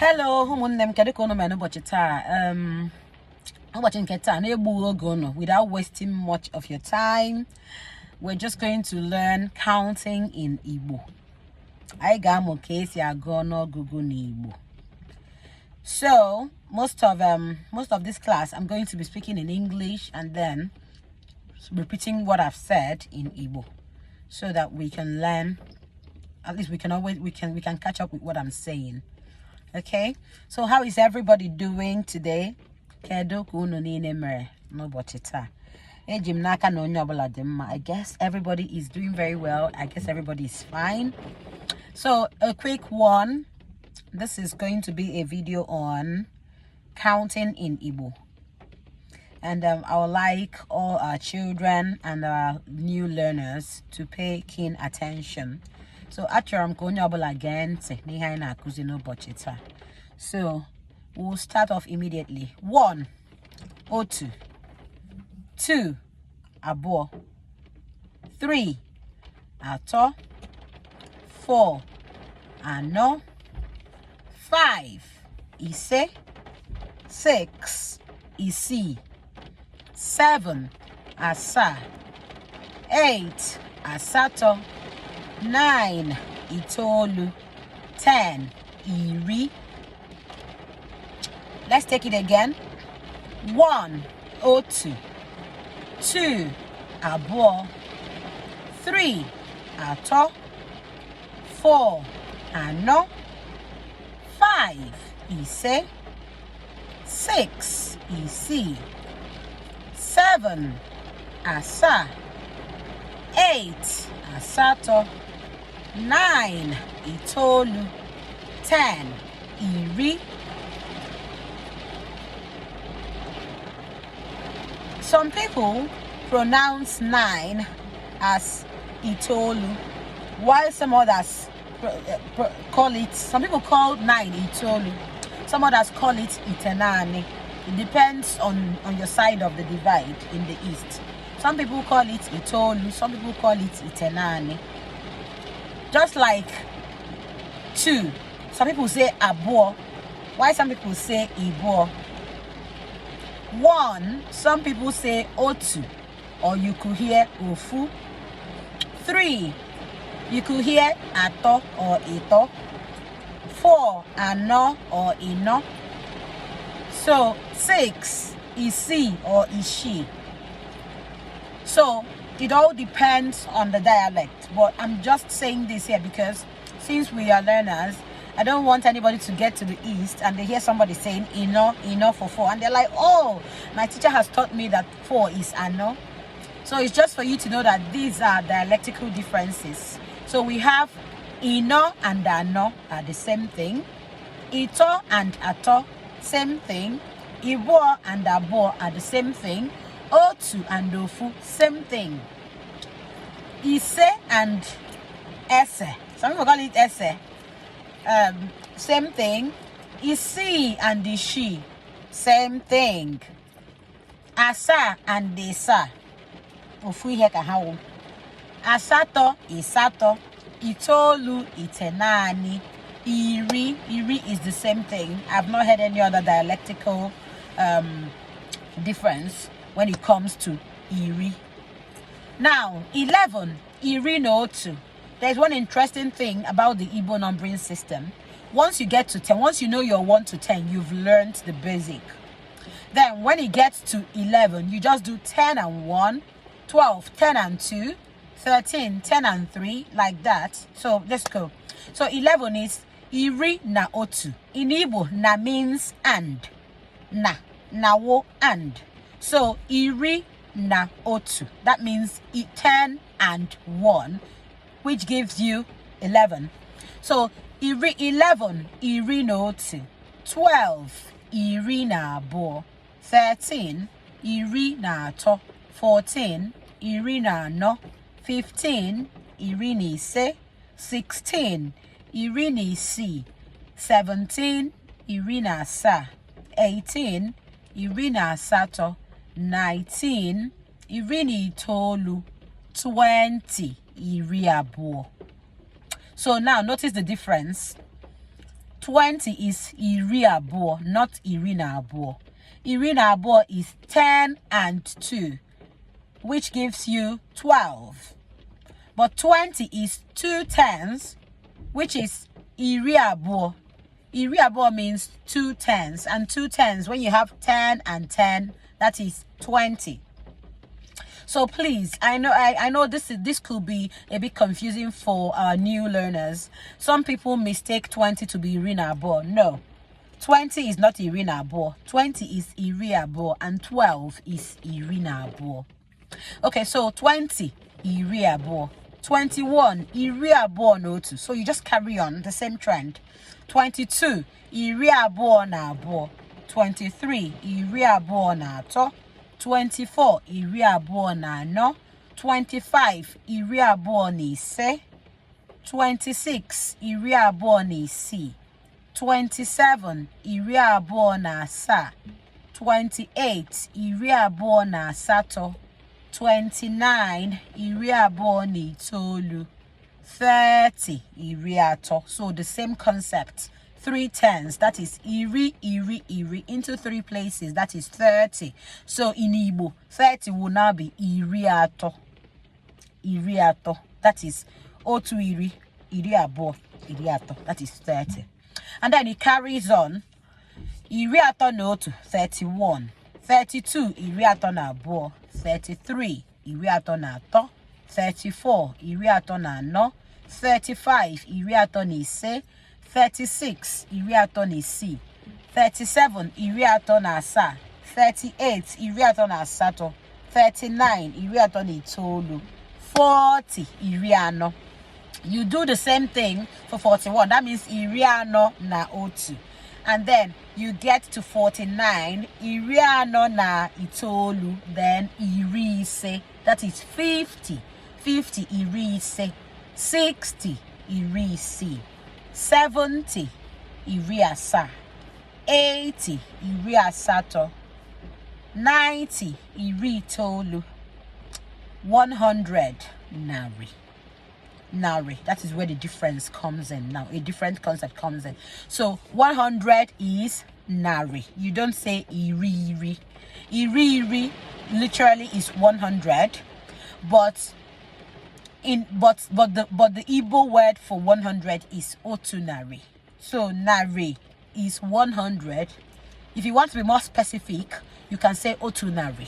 Hello, without wasting much of your time, we're just going to learn counting in Igbo. So most of this class I'm going to be speaking in English and then repeating what I've said in Igbo, so that we can learn. At least we can catch up with what I'm saying. Okay, so how is everybody doing today? I guess everybody is doing very well. I guess everybody is fine. So a quick one. This is going to be a video on counting in Igbo. And I would like all our children and our new learners to pay keen attention. So so we'll start off immediately. 1, otu. 2, abo. 3, ato. 4, ano. 5, ise. 6, isi. 7, asa. 8, asato. 9, itolu. 10, iri. Let's take it again. 1, otu. 2, abo. 3, ato. 4, ano. 5, ise. 6, isi. 7, asa. 8, asato. 9, itolu. 10, iri. Some people pronounce 9 as itolu, while some others call it, some people call 9 itolu, some others call it itenani. It depends on your side of the divide in the east. Some people call it itolu, some people call it itenani. Just like 2, some people say abo, while some people say ibo. 1, some people say otu, or you could hear ofu. 3, you could hear ato or ito. 4, ano or ino. So 6, isi or ishi. So it all depends on the dialect, but I'm just saying this here because since we are learners, I don't want anybody to get to the east and they hear somebody saying ino for 4, and they're like, oh, my teacher has taught me that 4 is ano. So it's just for you to know that these are dialectical differences. So we have ino and ano are the same thing. Ito and ato, same thing. Ibo and abo are the same thing. Otu and ofu, same thing. Ise and ese, some people call it ese. Same thing. Isi and ishi, same thing. Asa and desa, ofu heka hawo. Asato, isato. Itolu, itenani. Iri is the same thing. I've not heard any other dialectical difference when it comes to iri. Now 11, iri no otu. There's one interesting thing about the Igbo numbering system. Once you get to 10, once you know your 1 to 10, you've learned the basic. Then when it gets to 11, you just do 10 and 1, 12, 10 and 2, 13, 10 and 3, like that. So let's go. So 11 is iri na otu. In Igbo, na means and. Nawo and. So iri na otu. That means 10 and 1. Which gives you 11. So, 11, iri na otu. 12, iri na abo. 13, iri na ato. 14, iri na ano. 15, iri na ise. 16, iri na isi. 17, iri na asa. 18, iri na asato. 19, iri na itoolu. 20, iri abụọ. So now notice the difference. 20 is iri abụọ, not iri na abụọ. Iri na abụọ is 10 and 2, which gives you 12. But 20 is 2 tens, which is iri abụọ. Iri abụọ means 2 tens, and 2 tens, when you have 10 and 10, that is 20. So please, I know this could be a bit confusing for our new learners. Some people mistake 20 to be iri na abụọ. No, 20 is not iri na abụọ. 20 is iri abụọ, and 12 is iri na abụọ. Okay, so 20 iri abụọ, 21 iri abụọ na otu. So you just carry on the same trend. 22 iri abụọ na abụọ, 23 iri abụọ na atọ, 24 iri abụọ na anọ, 25 iri abụọ na ise, 26 iri abụọ na isii, 27 iri abụọ na asaa, 28 iri abụọ na asatọ, 29 iri abụọ na itoolu, 30 iri atọ. So the same concept, 3 tens, that is iri into 3 places, that is 30. So in Igbo, 30 will now be iri atọ. Iri atọ, that is otu iri abụọ, iri atọ, that is 30. And then it carries on. Iri atọ na otu, 31. 32 iri atọ na abụọ, 33 iri atọ na atọ, 34 iri atọ na anọ, 35 iri atọ na ise, 36 iri atọ na isii, 37 iri atọ na asaa, 38 iri atọ na asatọ, 39 iri atọ na itoolu, 40 iri anọ. You do the same thing for 41. That means iri anọ na otu. And then you get to 49, iri anọ na itoolu, then iri ise, that is 50. 50 iri ise, 60 iri isii, 70 iri asaa, 80 iri asatọ, 90 iri itoolu, 100 nari. Nari, that is where the difference comes in now. A different concept comes in. So 100 is nari. You don't say iri. Iri literally is 100, but the Igbo word for 100 is otu nari. So nari is 100. If you want to be more specific, you can say otu nari.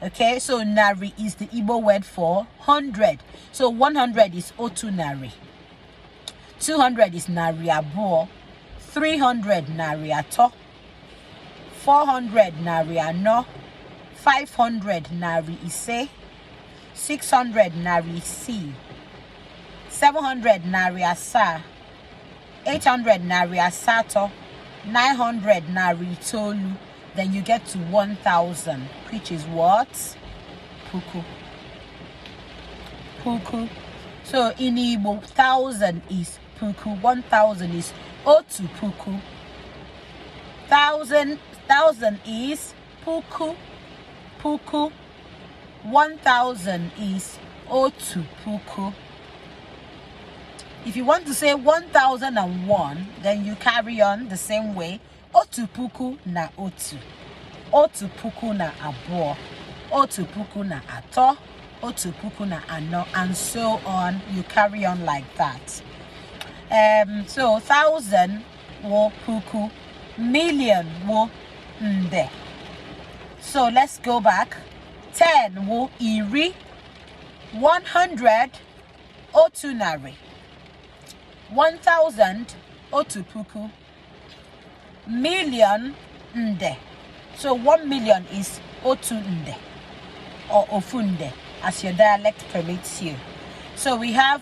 Okay, so nari is the Igbo word for 100. So 100 is otu nari. 200 is nari abụọ. 300 nari atọ. 400 nari anọ. 500 nari ise. 600 nari isii. 700 nari asaa. 800 nari asatọ. 900 nari itoolu. Then you get to 1,000, which is what? Puku. Puku. So in Igbo, 1,000 is puku. 1,000 is otu puku. 1,000 is puku. Puku. 1,000 is otu puku. If you want to say 1,001, then you carry on the same way. Otu puku na otu. Otu puku na abụọ. Otu puku na atọ. Otu puku na anọ, and so on. You carry on like that. So 1,000 wo puku. Million wo nde. So let's go back. 10 wo iri. 100 otu nari. 1,000 otu puku. Million nde. So 1 million is otu nde or ofunde, as your dialect permits you. So we have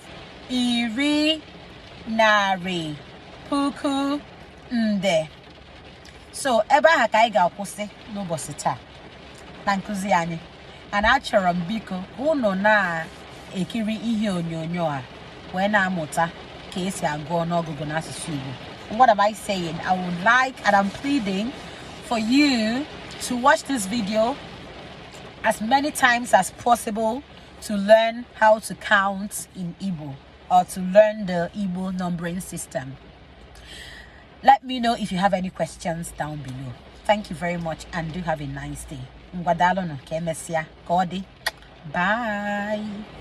iri nari puku nde. So ebe a ka anyị ga-akwụsị n'ụbọchị taa na nkụzi anyị. And achọrọ m biko unu na-ekiri ihe onyonyo a wee na-amụta ka esi agụ ọnụọgụgụ n'asụsụ Igbo. What am I saying? I would like, and I'm pleading for you to watch this video as many times as possible to learn how to count in Igbo, or to learn the Igbo numbering system. Let me know if you have any questions down below. Thank you very much and do have a nice day. Bye.